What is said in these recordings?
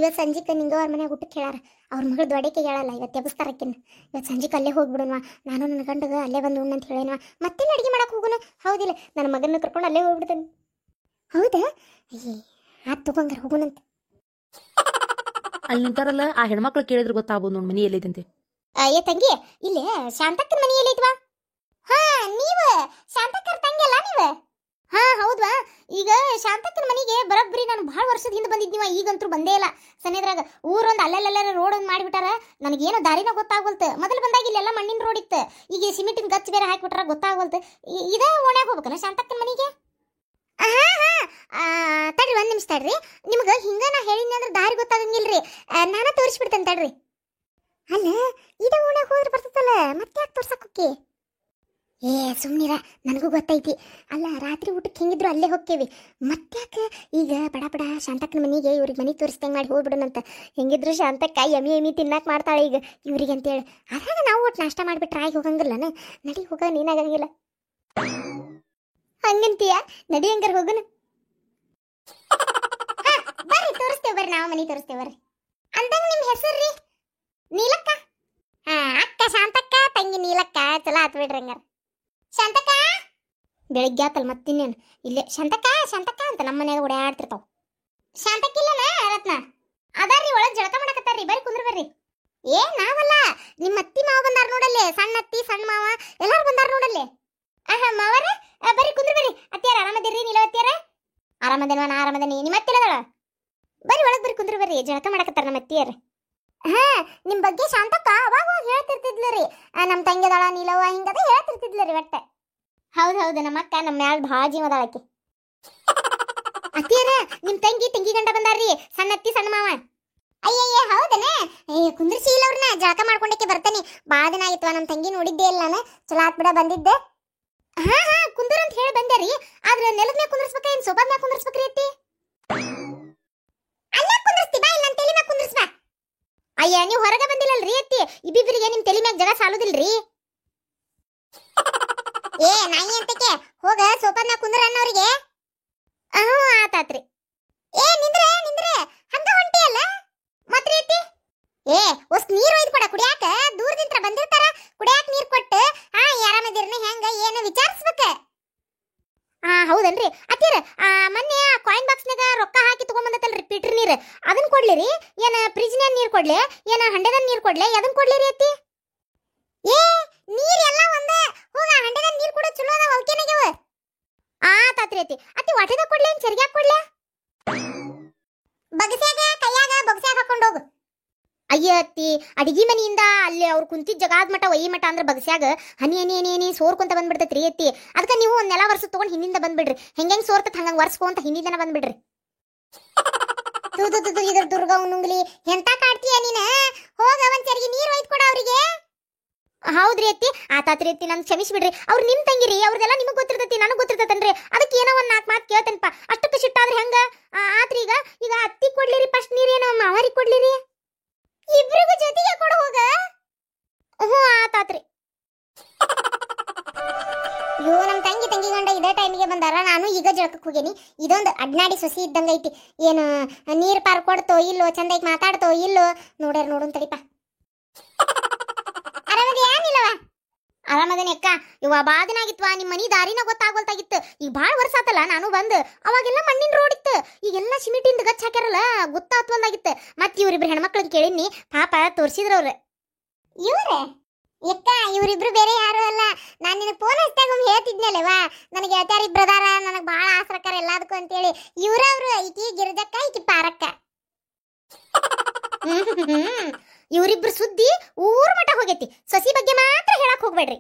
ಇವತ್ತು ಸಂಜಿಕ ನಿಂಗ ಅವ್ರ ಮನೆಗೆ ಊಟಕ್ಕೆ ಹೇಳಾರ. ಅವ್ರ ಮಗಳು ದೊಡ್ಡಕ್ಕೆ ಹೇಳಲ್ಲ, ಇವತ್ತು ಎಬ್ಬಿಸ್ತಾರಕ್ಕಿನ್ನ. ಇವತ್ತು ಸಂಜಿಕ ಅಲ್ಲೇ ಹೋಗ್ಬಿಡೋಣ, ನಾನು ನನ್ನ ಗಂಡಗ ಅಲ್ಲೇ ಬಂದು ಉಣ್ಣಂತ ಹೇಳೇನವ. ಮತ್ತೇನು ಅಡುಗೆ ಮಾಡಕ್ಕೆ ಹೋಗೋಣ? ಹೌದಿಲ್ಲ, ನನ್ನ ಮಗನ ಕರ್ಕೊಂಡು ಅಲ್ಲೇ ಹೋಗ್ಬಿಡ್ತೇನೆ. ಹೌದಾ? ಅಯ್ಯೇ ಆತ್ ತಗೊಂಗಾರ ಹೋಗೋಣಂತ. ಅಲ್ಲಿ ನಿಂತಾರಲ್ಲ ಆ ಹೆಣ್ಮಕ್ಳು ಕೇಳಿದ್ರೆ ಗೊತ್ತಾಗ್ಬೋದು ನೋಡಿ ಮನಿ ಎಲ್ಲೈತಂತೆ. ಏ ತಂಗಿ, ಇಲ್ಲೇ ಶಾಂತಕ್ಕನ ಮನಿ ಎಲ್ಲೈತ್ವಾ? ಹಾ, ನೀವು ಶಾಂತಕ್ಕರ ತಂಗಿ ಅಲ್ಲ ನೀವು? ಹಾ ಹೌದ್ವಾ. ಈಗ ಶಾಂತಕ್ಕನ ಮನಿಗೆ ಬರೋಬ್ಬರಿ ನಾನು ಭಾಳ ವರ್ಷದ ಹಿಂದೆ ಬಂದಿದ್ನಿವ, ಈಗಂತೂ ಬಂದೇ ಇಲ್ಲ. ಸನೇದ್ರಾಗ ಊರೊಂದು ಅಲ್ಲೆಲ್ಲೆಲ್ಲ ರೋಡ್ ಒಂದು ಮಾಡಿಬಿಟ್ಟಾರ. ನನಗೇನೋ ದಾರಿನ ಗೊತ್ತಾಗೋಲ್ತು. ಮೊದಲು ಬಂದಾಗ ಇಲ್ಲೆಲ್ಲ ಮಣ್ಣಿನ ರೋಡ್ ಇತ್ತು, ಈಗ ಸಿಮೆಂಟಿನ ಗಚ್ಚ ಬೇರೆ ಹಾಕಿಬಿಟ್ರ ಗೊತ್ತಾಗೋಲ್ತು. ಇದೇ ಓಣ್ಯಾಗ ಹೋಗ್ಬೇಕನ ಶಾಂತಕ್ಕನ ಮನಿಗೆ? ಹಾ ಹಾ, ತಡ್ರಿ ಒಂದು ನಿಮಿಷ ತಡ್ರಿ. ನಿಮ್ಗೆ ಹಿಂಗ ನಾ ಹೇಳಿನಿ ಅಂದ್ರೆ ದಾರಿ ಗೊತ್ತಾಗಂಗಿಲ್ರಿ, ನಾನ ತೋರಿಸ್ಬಿಡ್ತೇನೆ ತಡ್ರಿ. ಅಲ್ಲ, ಇದೇ ಓಣ್ಯಾಗ ಹೋದ್ರೆ ಬರ್ತದಲ್ಲ, ಮತ್ತೆ ಯಾಕೆ ತೋರ್ಸಕ್ಕೆ? ಏ ಸುಮ್ಮನಿರ, ನನಗೂ ಗೊತ್ತೈತಿ. ಅಲ್ಲ, ರಾತ್ರಿ ಊಟಕ್ಕೆ ಹೆಂಗಿದ್ರು ಅಲ್ಲೇ ಹೋಗ್ತೇವಿ, ಮತ್ತ್ಯಾಕೆ ಈಗ ಬಡ ಬಡ ಶಾಂತಕ್ಕನ ಮನೆಗೆ ಇವ್ರಿಗೆ ಮನೆ ತೋರಿಸ್ದಂಗೆ ಮಾಡಿ ಹೋಗ್ಬಿಡೋಣಂತ. ಹೆಂಗಿದ್ರು ಶಾಂತಕ್ಕ ಎಮ್ಮಿ ತಿನ್ನಕ್ಕೆ ಮಾಡ್ತಾಳೆ ಈಗ ಇವ್ರಿಗೆ ಅಂತೇಳಿ. ಅದ್ರಾಗ ನಾವು ಒಟ್ಟು ನಾಷ್ಟ ಮಾಡಿಬಿಟ್ರೆ ಆಗಿ ಹೋಗಂಗಿಲ್ಲನ? ನಡಿ ಹೋಗ, ನೀನಾಗಂಗಿಲ್ಲ ಹಂಗಂತೀಯ? ನಡಿ ಹಂಗಾರ ಹೋಗೋಣ. ಬರ್ರಿ ತೋರಿಸ್ತೇವೆ, ಬರ್ರಿ ನಾವು ಮನೆ ತೋರಿಸ್ತೇವೆ ಬರ್ರಿ. ಅಂದಂಗ ನಿಮ್ಮ ಹೆಸರು ರೀ? ನೀಲಕ್ಕ. ಹಾ, ಅಕ್ಕ ಶಾಂತಕ್ಕ, ತಂಗಿ ನೀಲಕ್ಕ. ಚಲೋ ಆತ್ ಬಿಡ್ರಿ ಹಂಗಾರ. ಶಾಂತಕ್ಕ ಬೆಳಿಗ್ಗೆ ಆತಲ್ ಮತ್ತಿನ್ನೇನು ಇಲ್ಲೇ ಶಾಂತಕ್ಕ ಶಾಂತಕ್ಕ ಅಂತ ನಮ್ಮ ಮನ್ಯಾಗ ಓಡಾಡ್ತಿರ್ತಾವ. ಶಾಂತಕ್ಕಿಲ್ಲನ ರತ್ನ? ಅದಾರ್ರಿ ಒಳಗೆ ಜಳಕ ಮಾಡಕತ್ತಾರ್ರಿ, ಬರ್ರಿ ಕುಂದ್ರ ಬರ್ರಿ. ಏ ನಾವಲ್ಲ, ನಿಮ್ಮ ಅತ್ತಿ ಮಾವ ಬಂದಾರ ನೋಡಲ್ಲೇ, ಸಣ್ಣ ಅತ್ತಿ ಸಣ್ಣ ಮಾವ ಎಲ್ಲಾರು ಬಂದಾರ ನೋಡಲ್ಲೇ. ಆಹಾ ಮಾವರ, ಬರ್ರಿ ಕುಂದ್ರ ಬರ್ರಿ. ಅತ್ತಿಯಾರ ಆರಾಮದಿರ್ರಿ? ನೀಲ ಅತ್ತಿಯಾರ ಆರಾಮದೇನವ? ನಾ ಆರಾಮದೇನಿ. ನಿಮ್ಮ ಅತ್ತಿಲ್ಲದಳ? ಬರ್ರಿ ಒಳಗೆ ಬರ್ರಿ ಕುಂದ್ರ ಬರ್ರಿ, ಜಳಕ ಮಾಡಕತ್ತಾರ ನಮ್ಮ ಅತ್ತಿಯಾರ. ಹಾ, ನಿಮ್ ಬಗ್ಗೆ ಶಾಂತಕ್ಕ ಅವಾಗ ಹೇಳ್ತಿರ್ತಿದ್ಲರಿ, ನಮ್ಮ ತಂಗಿದಾಳ ನೀಲವ್ವ ಹಿಂಗದ ಹೇಳ್ತಿರ್ತಿದ್ಲರಿ ಒಟ್ಟ. ಹೌದು, ನಮ್ಮ ಅಕ್ಕ ನಮ್ಮ ಮ್ಯಾಲ ಭಾಳ ಜೀವದಾಳಕ್ಕೆ. ಅತ್ತಿಯರ, ನಿಮ್ ತಂಗಿ ಗಂಡ ಬಂದಾರ್ರಿ, ಸಣ್ಣ ಅತ್ತಿ ಸಣ್ಣ ಮಾವ. ಅಯ್ಯಯ್ಯ ಹೌದನ? ಕುಂದ್ರಿಸಿ ಇಲ್ಲ ಅವ್ರನ್ನ, ಜಳಕ ಮಾಡ್ಕೊಂಡಕ್ಕೆ ಬರ್ತಾನೆ. ಭಾಳ ದಿನ ಆಗಿತ್ವಾ ನಮ್ಮ ತಂಗಿ ನೋಡಿದ್ದೆ ಇಲ್ಲ ನಾನು. ಚಲೋ ಆತ್ ಬಿಡ ಬಂದಿದ್ದೆ. ಹಾ ಕುಂದ್ರ ಅಂತ ಹೇಳಿ ಬಂದ್ಯಾರಿ, ಆದ್ರೆ ನೆಲದ ಮ್ಯಾಗ ಕುಂದ್ರಸ್ಬೇಕ ಏನ್ ಸೋಫಾದ ಮ್ಯಾಗ ಕುಂದ್ರಸ್ಬೇಕ್ರಿ ಅತ್ತಿ? ಅಲ್ಲ ಕುಂದ್ರಸ್ತಿ ಬಾ, ಇಲ್ಲ ನನ್ನ ತಲೆ ಮ್ಯಾಗ ಕುಂದ್ರಸ್ಬಾ. ಅಯ್ಯ, ನೀವು ಹೊರಗೆ ಬಂದಿಲ್ಲಲ್ರಿ ಅತ್ತಿ, ಇಬ್ಬಿಬ್ರಿಗೆ ನಿಮ್ ತಲೆ ಮ್ಯಾಗ ಜಗ ಸಾಲುದಿಲ್ರಿ. ಏ ನಾಯಿ ಅಂತಕ್ಕೆ ಹೋಗ ಸೋಫಾದ ಮ್ಯಾಗ ಕುಂದ್ರ ಅನ್ನೋರಿಗೆ. ಆತಾತ್ರಿ. ಏ ನಿಂದ್ರೆ ಹಂಗ ಹೊಂಟಿ ಅಲ್ಲ ಮತ್ರಿ ಅತ್ತಿ? ಏ ಒಸ್ ನೀರು ಒಯ್ದು ಕೊಡ ಕುಡಿಯಾಕ, ದೂರದಿಂದ ಬಂದಿರ್ತಾರ, ಕುಡಿಯಾಕ ನೀರು ಕೊಟ್ಟು ಆರಾಮದಿರ್ನ ಹೆಂಗ ಏನು ವಿಚಾರಿಸ್ಬೇಕ. ಹೌದನ್ರಿ ಅತ್ತಿಯರ, ಮೊನ್ನೆ ಕಾಯಿನ್ ಬಾಕ್ಸ್ನಾಗ ರೊಕ್ಕ ಹಾಕಿ ತಗೊಂಬಂದತ್ತಲ್ರಿ ಫಿಲ್ಟರ್ ನೀರು, ಅದನ್ನ ಕೊಡ್ಲಿರಿ ಏನ ಫ್ರಿಜ್ನ್ಯಾಗ ನೀರು ಕೊಡ್ಲಿ, ಏನ ಹಂಡೆದ ನೀರು ಕೊಡ್ಲಿ, ಅದನ್ನ ಕೊಡ್ಲಿರಿ ಅತ್ತಿ? ಏ ನೀರ್ ಎಲ್ಲ ಒಂದ, ಹೋಗ ಹಂಡೆದ ನೀರು ಕೂಡ ಚಲೋ ಅದ ಅವಕೇನಾಗ್ಯವ. ತಾತ್ರಿ ಅತ್ತಿ ವಾಟೆದಾಗ ಕೊಡ್ಲಿ ಏನ್ ಚರ್ಗ್ಯಾಗ ಕೊಡ್ಲಿ? ಬಗಸ್ಯಾಗ ಕೈಯಾಗ ಬೊಗಸ್ಯಾಗ ಹಾಕೊಂಡು ಹೋಗು. ಅಯ್ಯ ಅತ್ತಿ, ಅಡಿಗೆ ಮನೆಯಿಂದ ಅಲ್ಲಿ ಅವ್ರು ಕುಂತಿದ್ದ ಜಗಾದ ಮಠ ಒಯ್ಯಿ ಮಠ ಅಂದ್ರೆ ಬಗಸ್ಯಾಗ ಹನಿ ಹನಿ ಹನಿ ಹನಿ ಸೋರ್ಕೊಂತ ಬಂದ್ಬಿಡ್ತೈತ್ರಿ ಅತ್ತಿ. ಅದಕ್ಕೆ ನೀವು ಒಂದ್ ನೆಲ ವರ್ಷ ತಗೊಂಡ್ ಹಿಂದಿಂದ ಬಂದ್ಬಿಡ್ರಿ, ಹೆಂಗ್ ಸೋರ್ತತ್ ಹಂಗಂಗ್ ವರ್ಷಕೊಂತ ಹಿಂದಿನ ಬಂದ್ಬಿಡ್ರಿ. ಇದ್ರ ದುರ್ಗ ಉಣ್ಣುಂಗ್ಲಿ ಎಂತ ಕಾಡ್ತೀಯ ನೀನ? ಹೋಗ ಒಂದ್ ಚರಿಗೆ ನೀರು ಒಯ್ದು ಕೊಡ ಅವ್ರಿಗೆ. ಹೌದ್ರಿ ಅತ್ತಿ, ಆತಾತ್ರಿ ಅತ್ತಿ, ನನ್ ಕ್ಷಮಿಸ್ಬಿಡ್ರಿ. ಅವ್ರು ನಿಮ್ ತಂಗಿರಿ, ಅವ್ರದೆಲ್ಲ ನಿಮಗ್ ಗೊತ್ತಿರ್ತೈತಿ, ನನಗ್ ಗೊತ್ತಿರ್ತೈತನ್ರಿ. ಅದಕ್ಕೆ ಏನೋ ಒಂದ್ 4 ಮಾತು ಕೇಳ್ತೇನಪ್ಪ, ಅಷ್ಟಕ್ಕೆ ಸಿಟ್ಟಾದ್ರೆ ಹೆಂಗ? ಆತ್ರಿ ಈಗ ಅತ್ತಿ ಕೊಡ್ಲಿರಿ ಫಸ್ಟ್ ನೀರೇನೋ ಮಾವರಿಗೆ ಕೊಡ್ಲಿರಿ? ಇಬ್ರಿಗೂ ಜೊತೆಗೆ ಕೊಡ ಹೋಗ. ಆತಾತ್ರಿ. ಅಯ್ಯೋ, ನಮ್ ತಂಗಿ ಗಂಡ ಇದೇ ಟೈಮಿಗೆ ಬಂದಾರ, ನಾನು ಈಗ ಜಳಕಕ್ಕೆ ಹೋಗೇನಿ. ಇದೊಂದು ಅಡ್ನಾಡಿ ಸೊಸಿ ಇದ್ದಂಗ ಐತಿ. ಏನು ನೀರ್ ಪಾರ್ ಕೊಡ್ತೋ ಇಲ್ಲೋ, ಚಂದಾಗಿ ಮಾತಾಡ್ತೋ ಇಲ್ಲೋ, ನೋಡೋಣ ತಡಿಪ. ಆರಾಮದೇನಿ ಅಕ್ಕ. ಇವ ಭಾಳ ದಿನ ಆಗಿತ್ವಾ, ನಿಮ್ಮ ಮನಿ ದಾರಿನ ಗೊತ್ತಾಗೋಲ್ತಾಗಿತ್ತು. ಈಗ ಭಾಳ ವರ್ಷ ಆತಲ್ಲ ನಾನು ಬಂದು. ಅವಾಗೆಲ್ಲ ಮಣ್ಣಿನ ರೋಡ್ ಇತ್ತು, ಈಗೆಲ್ಲ ಸಿಮೆಂಟಿಂದ ಗಚ್ಚ ಹಾಕ್ಯಾರಲ್ಲ, ಗೊತ್ತಾತ್ ಒಂದಾಗಿತ್ತು. ಮತ್ತೆ ಇವ್ರಿಬ್ರು ಹೆಣ್ಮಕ್ಳನ್ನ ಕೇಳಿನಿ, ಪಾಪ ತೋರಿಸಿದ್ರವ್ರು. ಇವ್ರೆ ಎಕ್ಕ, ಇವರಿಬ್ರು ಬೇರೆ ಯಾರು ಅಲ್ಲ. ನಾನು ನಿನಗೆ ಫೋನ್ ಹಚ್ಚಾಗ ಒಮ್ಮೆ ಹೇಳ್ತಿದ್ನಲ್ಲವಾ, ನನಗೆ ಗೆಳತಿಯರ್ ಇಬ್ರು ಅದಾರ, ನನಗೆ ಭಾಳ ಆಸರಕ್ಕಾರ ಎಲ್ಲದಕ್ಕೂ ಅಂತೇಳಿ. ಇವ್ರವ್ರು, ಈಕಿ ಗಿರಿಜಕ್ಕ, ಈಕಿ ಪಾರಕ್ಕ. ಇವರಿಬ್ರು ಸುದ್ದಿ ಊರ್ ಮಠ ಹೋಗೈತಿ. ಸಸಿ ಬಗ್ಗೆ ಮಾತ್ರ ಹೇಳಕ್ ಹೋಗ್ಬೇಡ್ರಿ.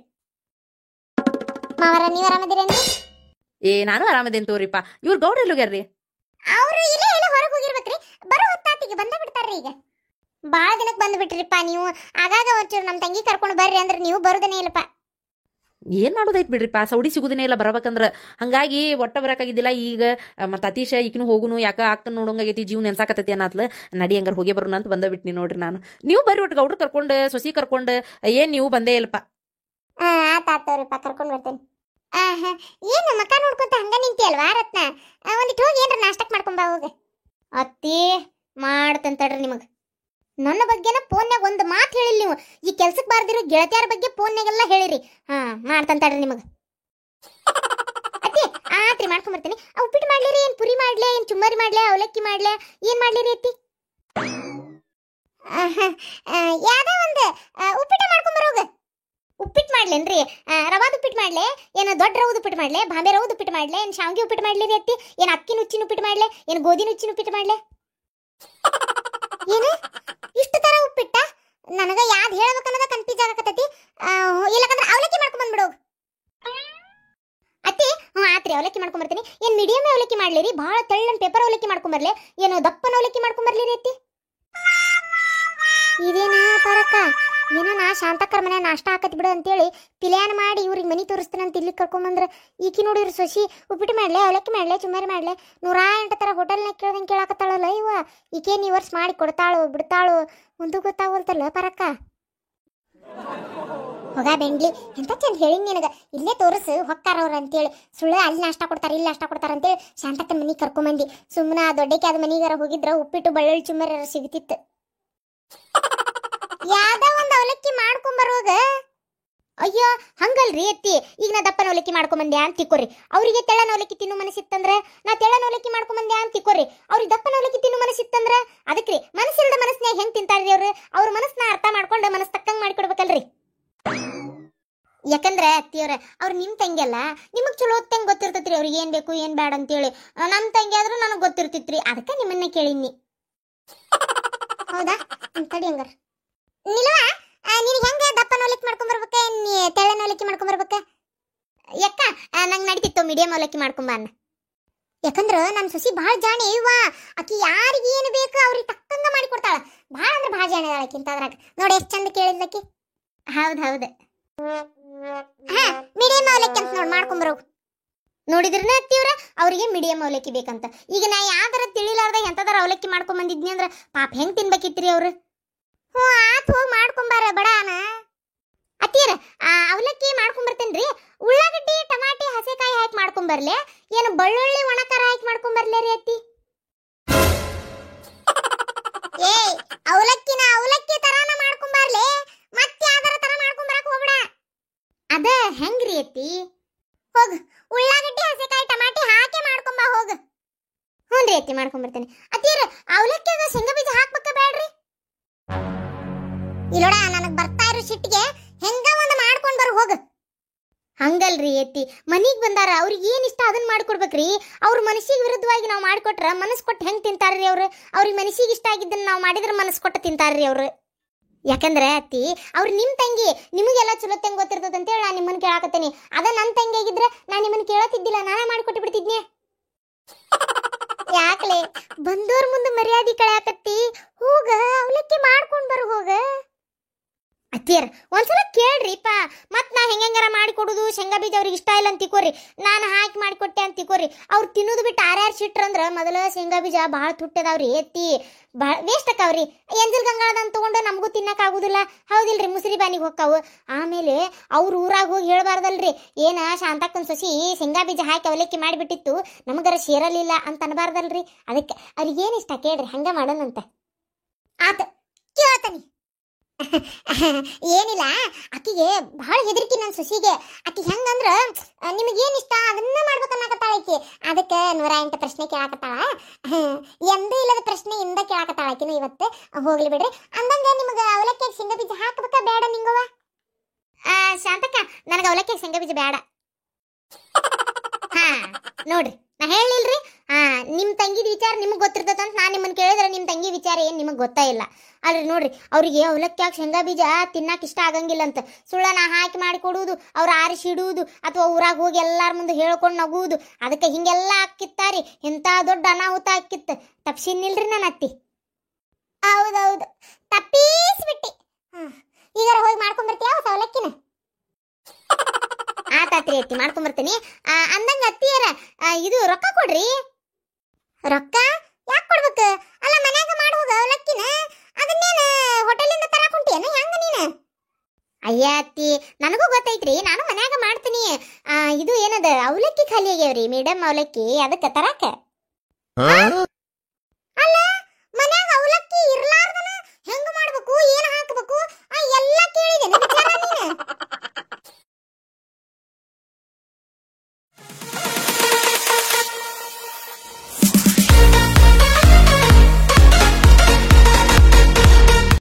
ಮಾವರ, ನೀವ್ ಆರಾಮದಿರೇನ್ರಿ? ಏ ನಾನು ಆರಾಮದೇನ್ ತೋರಿಪ್ಪ. ಇವ್ರ ಗೌಡ್ರ ಎಲ್ಲೋಗ್ಯಾರ್ರಿ? ಅವ್ರು ಇಲ್ಲೇ ಹೊರಗೆ ಹೋಗಿರ್ಬೇಕ್ರಿ, ಬರೋ ಹೊತ್ತಾತಿಗೆ ಬಂದ ಬಿಡ್ತಾರ್ರಿ. ಈಗ ಬಾಳ ದಿನಕ್ಕೆ ಬಂದ್ಬಿಟ್ರಿಪ್ಪ ನೀವು. ಆಗಾಗ ಒಂಚೂರು ನಮ್ಮ ತಂಗಿ ಕರ್ಕೊಂಡು ಬರ್ರಿ ಅಂದ್ರೆ ನೀವು ಬರೋದನೇ ಇಲ್ಲಪ್ಪ. ಏನ್ ಮಾಡೋದೈತ್ ಬಿಡ್ರಿಪ್ಪ, ಸೌಡಿ ಸಿಗುದಿನೇ ಇಲ್ಲ ಬರಬೇಕಂದ್ರ. ಹಂಗಾಗಿ ಒಟ್ಟ ಬರಕಾಗಿದ್ದಿಲ್ಲ. ಈಗ ಮತ್ತ ಅತೀಶ ಈಕಿನೂ ಹೋಗುನು, ಯಾಕ ಅಕ್ಕನ ನೋಡಂಗಾಗೈತಿ, ಜೀವ ನೆನ್ಸಾಕತ್ತೈತಿ ಅನ್ನತ್ಲ. ನಡಿ ಹಂಗಾರ ಹೋಗಿ ಬರೋಣ ಅಂತ ಬಂದ ಬಿಟ್ನಿ ನೋಡ್ರಿ ನಾನು. ನೀವು ಬರ್ರಿ ಒಟ್ಟು ಗೌಡ್ರು ಕರ್ಕೊಂಡು, ಸೊಸಿ ಕರ್ಕೊಂಡು. ಏನ್ ನೀವು ಬಂದೇ ಇಲ್ಲಪ್ಪ? ಆತಾತವ್ರಿಪ್ಪ, ಕರ್ಕೊಂಡು ಬರ್ತೇನೆ. ಏನು ಮಕ್ಕ ನೋಡ್ಕೊಂತ ಹಂಗ ನಿಂತಿ ಅಲ್ವಾ ರತ್ನ? ಒಂದಿಟ್ಟು ಹೋಗಿ ಏನ್ರ ನಾಷ್ಟಕ್ ಮಾಡ್ಕೊಂಬ ಹೋಗ. ಅತ್ತಿ ಮಾಡ್ತೇನೆ ತಡ್ರಿ ನಿಮಗೆ. ನನ್ನ ಬಗ್ಗೆನ ಫೋನ್ಯಾಗ ಒಂದು ಮಾತು ಹೇಳಿಲ್ಲ ನೀವು. ಈ ಕೆಲ್ಸಕ್ಕೆ ಬಾರ್ದಿರೋ ಗೆಳತಿಯರ ಬಗ್ಗೆ ಫೋನ್ಯಾಗೆಲ್ಲ ಹೇಳಿರಿ. ಮಾಡ್ತೇನೆ ತಡ್ರಿ ನಿಮಗೆ. ಅತ್ತಿ ಆತ್ರಿ ಮಾಡ್ಕೊಂಬರ್ತೀನಿ. ಉಪ್ಪಿಟ್ಟು ಮಾಡ್ಲಿರಿ, ಏನು ಪುರಿ ಮಾಡ್ಲೆ, ಏನು ಚುಮ್ಮರಿ ಮಾಡ್ಲೆ, ಅವಲಕ್ಕಿ ಮಾಡ್ಲೆ, ಏನು ಮಾಡ್ಲಿರಿ ಅತ್ತಿ? ಯಾವ್ದೋ ಒಂದು ಉಪ್ಪಿಟ್ಟು ಮಾಡ್ಕೊಂಬರೋಗ. ಉಪ್ಪಿಟ್ಟು ಮಾಡ್ಲೇನ್ರಿ? ರವಾದ ಉಪ್ಪಿಟ್ಟು ಮಾಡ್ಲೆ, ಏನು ದೊಡ್ಡ ರವದ ಉಪ್ಪಿಟ್ಟು ಮಾಡ್ಲೆ, ಬಾಂಬೆ ರವದ ಉಪ್ಪಿಟ್ಟು ಮಾಡ್ಲೆ, ಏನು ಶಾವಿಗೆ ಉಪ್ಪಿಟ್ಟು ಮಾಡ್ಲಿರಿ ಅತ್ತಿ? ಏನು ಅಕ್ಕಿ ನುಚ್ಚಿನ ಉಪ್ಪಿಟ್ಟು ಮಾಡ್ಲೆ, ಏನು ಗೋಧಿ ನುಚ್ಚಿನ ಉಪ್ಪಿಟ್ಟು ಮಾಡ್ಲೆ? ಏನು ಇಷ್ಟು ತರ ಉಪ್ಪಿಟ್ಟ? ನನಗೆ ಯಾವ್ದು ಹೇಳ್ಬೇಕನ್ನೋದ ಕನ್ಫ್ಯೂಸ್ ಆಗಕತ್ತೈತಿ. ಇಲ್ಲಕಂದ್ರೆ ಅವಲಕ್ಕಿ ಮಾಡ್ಕೊಂಬಂದ್ಬಿಡು ಅತ್ತಿ. ಆತ್ರಿ ಅವಲಕ್ಕಿ ಮಾಡ್ಕೊಂಬರ್ತೀನಿ. ಏನು ಮೀಡಿಯಮ್ ಅವಲಕ್ಕಿ ಮಾಡ್ಲಿರಿ? ಭಾಳ ತೆಳ್ಳನ್ ಪೇಪರ್ ಅವಲಕ್ಕಿ ಮಾಡ್ಕೊಂಬರ್ಲೆ, ಏನು ದಪ್ಪನ ಅವಲಕ್ಕಿ ಮಾಡ್ಕೊಂಬರ್ಲಿರಿ ಅತ್ತಿ? ಇದೇನಾ ಪರಕ್ಕ, ಏನೋ ನಾ ಶಾಂತಕ್ಕರ ಮನೆ ನಾಷ್ಟ ಹಾಕತ್ ಬಿಡು ಅಂತೇಳಿ ಪ್ಲ್ಯಾನ್ ಮಾಡಿ ಇವ್ರಿಗೆ ಮನೆ ತೋರಿಸ್ತಾನೆ ಅಂತ ಇಲ್ಲಿ ಕರ್ಕೊಂಬಂದ್ರೆ ಈಕಿ ನೋಡಿದ್ರು ಸೊಸಿ ಉಪ್ಪಿಟ್ಟು ಮಾಡ್ಲೆ, ಅವಲಕ್ಕಿ ಮಾಡ್ಲೆ, ಚುಮ್ಮರಿ ಮಾಡ್ಲೆ, 108 ಥರ ಹೋಟೆಲ್ನಾಗ ಕೇಳ್ದಂಗೆ ಕೇಳಾಕತ್ತಾಳಲ್ಲ ಇವ. ಈಕೇನು ಈ ವರ್ಷ ಮಾಡಿ ಕೊಡ್ತಾಳು ಬಿಡ್ತಾಳು ಒಂದು ಗೊತ್ತಾಗೋಲ್ತಲ್ಲ ಪರಕ್ಕ. ಹೋಗ ಬೆಂಡ್ಲಿ, ಎಂತ ಚಂದ ಹೇಳಿನಿ ನಿನಗೆ, ಇಲ್ಲೇ ತೋರಿಸು ಹೊಕ್ಕಾರವ್ರು ಅಂತೇಳಿ. ಸುಳ್ಳು ಅಲ್ಲಿ ನಾಷ್ಟ ಕೊಡ್ತಾರೆ ಇಲ್ಲಿ ನಾಷ್ಟ ಕೊಡ್ತಾರೆ ಅಂತೇಳಿ ಶಾಂತಕ್ಕನ ಮನೆಗೆ ಕರ್ಕೊಂಬಂದಿ. ಸುಮ್ಮನೆ ಆ ದೊಡ್ಡಕ್ಕೆ ಆದ ಮನೆಗಾರ ಹೋಗಿದ್ರ ಉಪ್ಪಿಟ್ಟು ಬಳ್ಳುಳ್ಳಿ ಚುಮ್ಮರಿ ಸಿಗ್ತಿತ್ತು. ಯಾವ್ದೋ ಒಂದು ಅವಲಕ್ಕಿ ಮಾಡ್ಕೊಂಬರೋಗ. ಅಯ್ಯೋ ಹಂಗಲ್ರಿ ಅತ್ತಿ, ಈಗ ನಾ ದಪ್ಪನ ಅವಲಕ್ಕಿ ಮಾಡ್ಕೊಂಬಂದ್ಯಾ ಅಂತ ತಿಕ್ಕೋರಿ. ಅವರಿಗೆ ತೆಳ್ಳನ ಅವಲಕ್ಕಿ ತಿನ್ನು ಮನಸ್ಸಿತ್ತಂದ್ರೆ ನಾ ತೆಳ್ಳನ ಅವಲಕ್ಕಿ ಮಾಡ್ಕೊಂಬಂದ್ಯಾ ಅಂತ ತಿಕ್ಕೋರಿ. ಅವ್ರಿಗೆ ದಪ್ಪನ ಅವಲಕ್ಕಿ ತಿನ್ನು ಮನಸ್ಸಿತ್ತಂದ್ರ ಅದಕ್ರಿ ಮನಸ್ಸಿಲ್ದ ಮನಸ್ನ್ಯಾಗ ಹೆಂಗ್ ತಿಂತಾರ್ರಿ ಅವ್ರು? ಅವ್ರ ಮನಸ್ಸನ್ನ ಅರ್ಥ ಮಾಡ್ಕೊಂಡು ಮನಸ್ಸು ತಕ್ಕಂಗ್ ಮಾಡಿಕೊಡ್ಬೇಕಲ್ರಿ. ಯಾಕಂದ್ರೆ ಅತ್ತಿಯವ್ರ ಅವ್ರು ನಿಮ್ಮ ತಂಗಿ ಅಲ್ಲ, ನಿಮಗೆ ಚಲೋ ಹೊತ್ತಂಗೆ ಗೊತ್ತಿರ್ತೈತ್ರಿ ಅವ್ರಿಗೆ ಏನು ಬೇಕು ಏನು ಬೇಡ ಅಂತೇಳಿ. ನಮ್ಮ ತಂಗಿ ಆದ್ರೂ ನನಗೆ ಗೊತ್ತಿರ್ತಿತ್ರಿ, ಅದಕ್ಕೆ ನಿಮ್ಮನ್ನ ಕೇಳಿನಿ. ಹೌದಾ? ತಡಿ ಹಂಗಾರ ನಿಲ್ವಾ, ನೀನು ಹೆಂಗೆ ದಪ್ಪನ ಅವಲಕ್ಕಿ ಮಾಡ್ಕೊಂಬರ್ಬೇಕ, ತೆಳ್ಳನ ಅವಲಕ್ಕಿ ಮಾಡ್ಕೊಂಬರ್ಬೇಕ? ಯಾಕ ನಂಗೆ ನಡೀತಿತ್ತು ಮೀಡಿಯಂ ಅವಲಕ್ಕಿ ಮಾಡ್ಕೊಂಬ ಅನ್ನ. ಯಾಕಂದ್ರೆ ನನ್ನ ಸೊಸಿ ಭಾಳ ಜಾಣೆ ಇವ. ಆಕಿ ಯಾರಿಗೆ ಏನು ಬೇಕು ಅವ್ರಿಗೆ ತಕ್ಕಂಗ ಮಾಡಿ ಕೊಡ್ತಾಳ. ಭಾಳ ಅಂದ್ರೆ ಭಾಳ ಜಾಣೆ ಆಕಿಂತ ಅದ್ರಾಗ. ನೋಡಿ ಎಷ್ಟು ಚಂದ ಕೇಳಿದ್ಲಕ್ಕಿ. ಹೌದು ಹೌದು. ಮೀಡಿಯಂ ಅವಲಕ್ಕಿ ಅಂತ ನೋಡಿ ಮಾಡ್ಕೊಂಬರೋ. ನೋಡಿದ್ರನ ಅತ್ತಿಯವ್ರ ಅವ್ರಿಗೆ ಮೀಡಿಯಂ ಅವಲಕ್ಕಿ ಬೇಕಂತ. ಈಗ ನಾ ಯಾವ್ದಾರ ತಿಳಿಲಾರ್ದ ಎಂತದಾರ ಅವಲಕ್ಕಿ ಮಾಡ್ಕೊಂಬಂದಿದ್ನಿ ಅಂದ್ರೆ ಪಾಪ ಹೆಂಗ್ ತಿನ್ಬೇಕಿತ್ರಿ ಅವ್ರು? ಆತ್ ಹೋಗಿ ಮಾಡ್ಕೊಂಬಾರ ಬಡಾನ. ಅತ್ತಿಯರ ಅವಲಕ್ಕಿ ಮಾಡ್ಕೊಂಬರ್ತೇನ್ರಿ. ಉಳ್ಳಾಗಡ್ಡಿ ಟಮಾಟಿ ಹಸೆಕಾಯಿ ಹಾಕಿ ಮಾಡ್ಕೊಂಬರ್ಲೆ, ಏನು ಬಳ್ಳುಳ್ಳಿ ಒಣಕಾರ ಹಾಕಿ ಮಾಡ್ಕೊಂಬರ್ಲೆ ರೀ ಅತ್ತಿ? ಏ ಅವಲಕ್ಕಿನ ಅವಲಕ್ಕಿ ತರಾನ ಮಾಡ್ಕೊಂಬರ್ಲೆ, ಮತ್ತೆ ಯಾವ್ದಾರ ತರ ಮಾಡ್ಕೊಂಬರಕ್ ಹೋಗ್ಬೇಡ. ಅದ ಹೆಂಗ್ರಿ ಅತ್ತಿ? ಹೋಗ ಉಳ್ಳಾಗಡ್ಡಿ ಹಸೆಕಾಯಿ ಟಮಾಟಿ ಹಾಕಿ ಮಾಡ್ಕೊಂಬ ಹೋಗ. ಹ್ಞೂ ರೀ ಅತ್ತಿ ಮಾಡ್ಕೊಂಬರ್ತೇನೆ. ಅತ್ತಿಯರ ಅವಲಕ್ಕಿಯಾಗ ಶೇಂಗಾ ಬೀಜ ಹಾಕ್ಬೇಕ ಬೇಡ್ರಿ? ಇಲ್ಲೋಡ ನನಗೆ ಬರ್ತಾ ಇರೋ ಸಿಟ್ಟಿಗೆ ಹೆಂಗ ಒಂದು ಮಾಡ್ಕೊಂಡ್ ಬರ್ ಹೋಗ. ಹಂಗಲ್ರಿ ಅತ್ತಿ, ಮನಿಗೆ ಬಂದಾರ ಅವ್ರಿಗೆ ಏನ್ ಇಷ್ಟ ಅದನ್ನ ಮಾಡ್ಕೊಡ್ಬೇಕ್ರಿ. ಅವ್ರ ಮನಸ್ಸಿಗೆ ವಿರುದ್ಧವಾಗಿ ನಾವು ಮಾಡ್ಕೊಟ್ರ ಮನಸ್ಸು ಕೊಟ್ಟು ಹೆಂಗ್ ತಿಂತಾರ್ರಿ ಅವ್ರು? ಅವ್ರಿಗೆ ಮನಸ್ಸಿಗೆ ಇಷ್ಟ ಆಗಿದ್ದನ್ನ ನಾವು ಮಾಡಿದ್ರೆ ಮನಸ್ಸು ಕೊಟ್ಟು ತಿಂತಾರ್ರಿ ಅವ್ರು. ಯಾಕಂದ್ರೆ ಅತ್ತಿ ಅವ್ರು ನಿಮ್ಮ ತಂಗಿ, ನಿಮಗೆಲ್ಲ ಚಲೋ ತಂಗಿ ಗೊತ್ತಿರ್ತದ ಅಂತೇಳಿ ನಾನು ನಿಮ್ಮನ್ನ ಕೇಳಾಕತ್ತೇನಿ. ಅದ ನನ್ನ ತಂಗಿ ಆಗಿದ್ರೆ ನಾನು ನಿಮ್ಮನ್ನ ಕೇಳತ್ತಿದ್ದಿಲ್ಲ, ನಾನೇ ಮಾಡಿಕೊಟ್ಟು ಬಿಡ್ತಿದ್ನಿ. ಯಾಕಲೆ ಬಂದೋರ್ ಮುಂದೆ ಮರ್ಯಾದೆ ಕಳ್ಯಾಕತ್ತಿ? ಹೋಗ ಅವಲಕ್ಕಿ ಮಾಡ್ಕೊಂಡ್ ಬರು ಹೋಗ. ಅತ್ತಿಯರ್ ಒಂದ್ಸಲ ಕೇಳ್ರಿಪ್ಪ. ಮತ್ ನಾ ಹೆಂಗಾರ ಮಾಡಿ ಕೊಡುದು, ಶೇಂಗಾ ಬೀಜ ಅವ್ರಿಗೆ ಇಷ್ಟ ಇಲ್ಲ ಅಂತ ತಿಕೋರಿ, ನಾನು ಹಾಕಿ ಮಾಡಿಕೊಟ್ಟೆ ಅಂತ ತಿಕೋರಿ. ಅವ್ರು ತಿನ್ನೋದು ಬಿಟ್ಟು ಆರ್ಯಾರು ಸಿಟ್ರಂದ್ರ ಮೊದಲ ಶೇಂಗಾ ಬೀಜ ಭಾಳ ತುಟ್ಟದಾವ್ರಿ ಎತ್ತಿ, ಭಾಳ ವೇಸ್ಟ್ ಆಕಾವ್ರಿ. ಎಂಜಲ್ ಗಂಗಾಳದನ್ ತಗೊಂಡು ನಮಗೂ ತಿನ್ನಕ್ ಆಗುದಿಲ್ಲ, ಹೌದಿಲ್ರಿ? ಮುಸ್ರಿ ಬಾನಿಗೆ ಹೋಗ್ತಾವು. ಆಮೇಲೆ ಅವ್ರ ಊರಾಗ ಹೋಗಿ ಹೇಳ್ಬಾರ್ದಲ್ರಿ, ಏನ ಶಾಂತಕ್ಕನ್ ಸೊಸಿ ಶೇಂಗಾ ಬೀಜ ಹಾಕಿ ಅವಲಕ್ಕಿ ಮಾಡಿಬಿಟ್ಟಿತ್ತು, ನಮಗರ ಸೇರಲಿಲ್ಲ ಅಂತ ಅನ್ಬಾರ್ದಲ್ರಿ. ಅದಕ್ಕೆ ಅವ್ರಿಗೇನು ಇಷ್ಟ ಕೇಳ್ರಿ, ಹಂಗ ಮಾಡೋಣಂತ. ಆತ ಕೇಳ್ತಾನಿ. ಏನಿಲ್ಲ, ಆಕಿಗೆ ಭಾಳ ಹೆದರಿಕಿ ನನ್ನ ಸೊಸಿಗೆ. ಆಕಿ ಹೆಂಗಂದ್ರ ನಿಮಗೇನು ಇಷ್ಟ ಅದನ್ನ ಮಾಡ್ಬೇಕನ್ನಕತ್ತಾಳ ಆಕಿ. ಅದಕ್ಕೆ 108 ಪ್ರಶ್ನೆ ಕೇಳಾಕತ್ತಾಳ. ಎಂದೂ ಇಲ್ಲದ ಪ್ರಶ್ನೆಯಿಂದ ಕೇಳಾಕತ್ತಾಳ ಆಕಿನ ಇವತ್ತು. ಹೋಗ್ಲಿ ಬಿಡ್ರಿ. ಅಂದಂಗ ನಿಮಗೆ ಅವಲಕ್ಕಿಯಾಗ ಶೇಂಗಾ ಬೀಜ ಹಾಕ್ಬೇಕಾ ಬೇಡ ನಿಂಗವ? ಶಾಂತಕ್ಕ ನನಗೆ ಅವಲಕ್ಕಿಯಾಗ ಶೇಂಗಾ ಬೀಜ ಬೇಡ. ನೋಡ್ರಿ ನಾ ಹೇಳಿಲ್ರಿ, ನಿಮ್ಮ ತಂಗಿದ ವಿಚಾರ ನಿಮಗೆ ಗೊತ್ತಿರ್ತದಂತ ನಾನು ನಿಮ್ಮನ್ನು ಕೇಳಿದ್ರೆ ನಿಮ್ಮ ತಂಗಿ ವಿಚಾರ ಏನು ನಿಮಗೆ ಗೊತ್ತಾ ಇಲ್ಲ ಅಲ್ರಿ. ನೋಡ್ರಿ ಅವ್ರಿಗೆ ಅವಲಕ್ಕಿಯಾಗ ಶೇಂಗಾ ಬೀಜ ತಿನ್ನಕ್ಕೆ ಇಷ್ಟ ಆಗಂಗಿಲ್ಲ ಅಂತ ಸುಳ್ಳ ನಾ ಹಾಕಿ ಮಾಡಿ ಕೊಡುವುದು, ಅವ್ರು ಆರಿಸಿಡುವುದು, ಅಥವಾ ಊರಾಗ ಹೋಗಿ ಎಲ್ಲಾರ ಮುಂದೆ ಹೇಳ್ಕೊಂಡು ನಗುವುದು. ಅದಕ್ಕೆ ಹಿಂಗೆಲ್ಲ ಆಕ್ಕಿತ್ತಾರಿ, ಎಂಥ ದೊಡ್ಡ ಅನಾಹುತ ಆಕ್ಕಿತ್ತು. ತಪ್ಸಿನಿಲ್ರಿ ನನ್ನ ಅತ್ತಿ. ಹೌದೌದು ತಪ್ಪೀಸ್ಬಿಟ್ಟಿ. ಈಗ ಹೋಗಿ ಮಾಡ್ಕೊಂಡ್ಬರ್ತೀಯ ಅವಲಕ್ಕಿನ? ಆತಾತ್ರಿ ಅತ್ತಿ ಮಾಡ್ಕೊಂಬರ್ತೀನಿ. ಅಂದಂಗ ಅತ್ತಿಯರ ಇದು ರೊಕ್ಕ ಕೊಡ್ರಿ. ರೊಕ್ಕ ಯಾಕೆ ಕೊಡ್ಬೇಕು? ಅಲ್ಲ ಮನ್ಯಾಗ ಮಾಡುವಾಗ ಅವಲಕ್ಕಿನ ಅದನ್ನೇನು ಹೋಟೆಲಿಂದ ತರಾಕೊಂಟೇನ ಹೆಂಗ ನೀನು? ಅಯ್ಯ ಅತ್ತಿ ನನಗೂ ಗೊತ್ತೈತ್ರಿ, ನಾನು ಮನ್ಯಾಗ ಮಾಡ್ತೀನಿ. ಇದು ಏನದ ಅವಲಕ್ಕಿ ಖಾಲಿ ಆಗ್ಯಾವ್ರಿ, ಮೇಡಮ್ ಅವಲಕ್ಕಿ, ಅದಕ್ಕೆ ತರಾಕ.